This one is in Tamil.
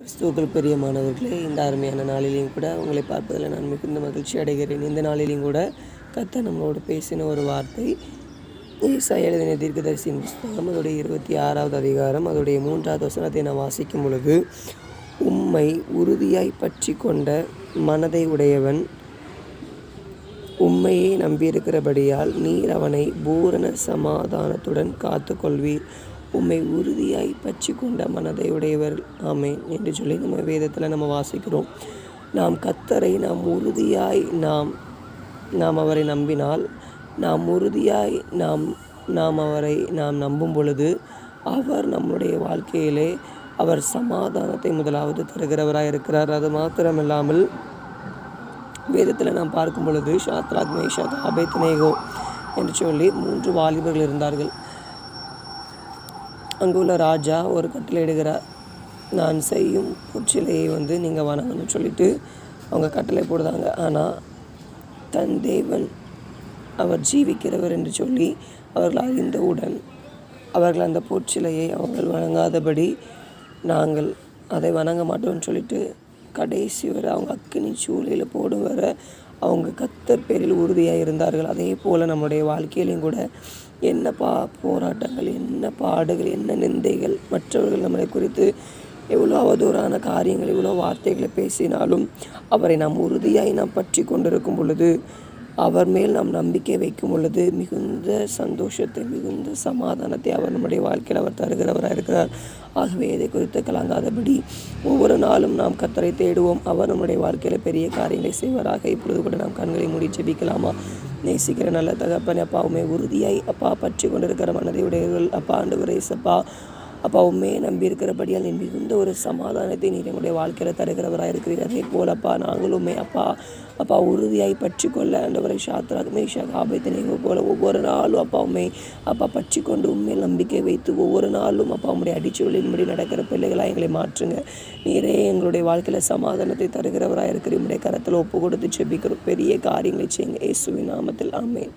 கிறிஸ்துவுக்குள் பிரியமானவர்களே, இந்த அருமையான நாளிலையும் கூட உங்களை பார்ப்பதில் நான் மிகுந்த மகிழ்ச்சி அடைகிறேன். இந்த நாளிலையும் கூட கர்த்தர் நம்மளோடு பேசின ஒரு வார்த்தை, ஏசாயா எழுதின தீர்க்கதரிசியின் புஸ்தகம் அதோடைய 26வது அதிகாரம் அதோடைய 3வது வசனத்தை நான் வாசிக்கும் பொழுது, உம்மை உறுதியாய் பற்றி கொண்ட மனதை உடையவன் உம்மையே நம்பியிருக்கிறபடியால் நீர் அவனை பூரண சமாதானத்துடன் காத்து கொள்வீர். உம்மை உறுதியாய் பற்றி கொண்ட மனதை உடையவர் ஆமேன் என்று சொல்லி நம்ம வேதத்தில் நம்ம வாசிக்கிறோம். நாம் கர்த்தரை நாம் உறுதியாய் நாம் அவரை நம்பினால், நாம் உறுதியாய் நாம் அவரை நம்பும் பொழுது, அவர் நம்முடைய வாழ்க்கையிலே அவர் சமாதானத்தை முதலாவது தருகிறவராய் இருக்கிறார். அது மாத்திரமில்லாமல் வேதத்தில் நாம் பார்க்கும் பொழுது ஷாத்ராக், மேஷாக், ஆபேத்நேகோ என்று சொல்லி 3 வாலிபர்கள் இருந்தார்கள். அங்குள்ள ராஜா ஒரு கட்டளையிடுகிறார், நான் செய்யும் பொற்சிலையை நீங்கள் வணங்கணும்னு சொல்லிட்டு அவங்க கட்டளை போடுறாங்க. ஆனால் தன் தேவன் அவர் ஜீவிக்கிறவர் என்று சொல்லி அவர்கள் அறிந்தவுடன் அவர்கள் அந்த பொற்சிலையை அவர்கள் வணங்காதபடி, நாங்கள் அதை வணங்க மாட்டோம்னு சொல்லிட்டு கடைசி வரை அவங்க அக்கினி சூளையில் போடும் வரை அவங்க கர்த்தர் பேரில் உறுதியாக இருந்தார்கள். அதே போல் நம்முடைய வாழ்க்கையிலையும் கூட என்ன போராட்டங்கள், என்ன பாடுகள், என்ன நிந்தைகள், மற்றவர்கள் நம்மளை குறித்து எவ்வளோ அவதூறான காரியங்கள், எவ்வளோ வார்த்தைகளை பேசினாலும் அவரை நாம் உறுதியாய் பற்றி கொண்டிருக்கும் பொழுது, அவர் மேல் நாம் நம்பிக்கை வைக்கும் பொழுது மிகுந்த சந்தோஷத்தை, மிகுந்த சமாதானத்தை அவர் நம்முடைய வாழ்க்கையில் அவர் தருகிறவராக இருக்கிறார். ஆகவே இதை குறித்து கலங்காதபடி ஒவ்வொரு நாளும் நாம் கர்த்தரை தேடுவோம். அவர் நம்முடைய வாழ்க்கையில் பெரிய காரியங்களை செய்வாராக. இப்பொழுது கூட நாம் கண்களை மூடி ஜெபிக்கலாமா? நேசிக்கிற நல்ல தகப்பனே, அப்பாவுமே உறுதியாய் பற்றி கொண்டிருக்கிற மனதை உடையவர்கள் அப்பா, ஆண்டவரே இயேசப்பா, அப்பா உண்மையை நம்பி இருக்கிறபடியால் நீ மிகுந்த ஒரு சமாதானத்தை நீர் எங்களுடைய வாழ்க்கையில் தருகிறவராக இருக்கிறீர். அதே போல் அப்பா நாங்களுமே அப்பா உறுதியாய் பற்றி கொள்ள ஆண்டவரை ஷாத்ராக், மேஷாக், ஆபேத்நேகோ போல ஒவ்வொரு நாளும் அப்பாவுமே பற்றி கொண்டு உண்மையில் நம்பிக்கை வைத்து ஒவ்வொரு நாளும் அப்பா உம்முடைய அடிச்சுவலின்படி நடக்கிற பிள்ளைகளாக எங்களை மாற்றுங்க. நீரே எங்களுடைய வாழ்க்கையில் சமாதானத்தை தருகிறவராக இருக்கிற உம்முடைய கரத்தில் ஒப்பு கொடுத்து ஜெபிக்கிறோம். பெரிய காரியங்களை செய்யுங்க இயேசுவின் நாமத்தில் ஆமென்.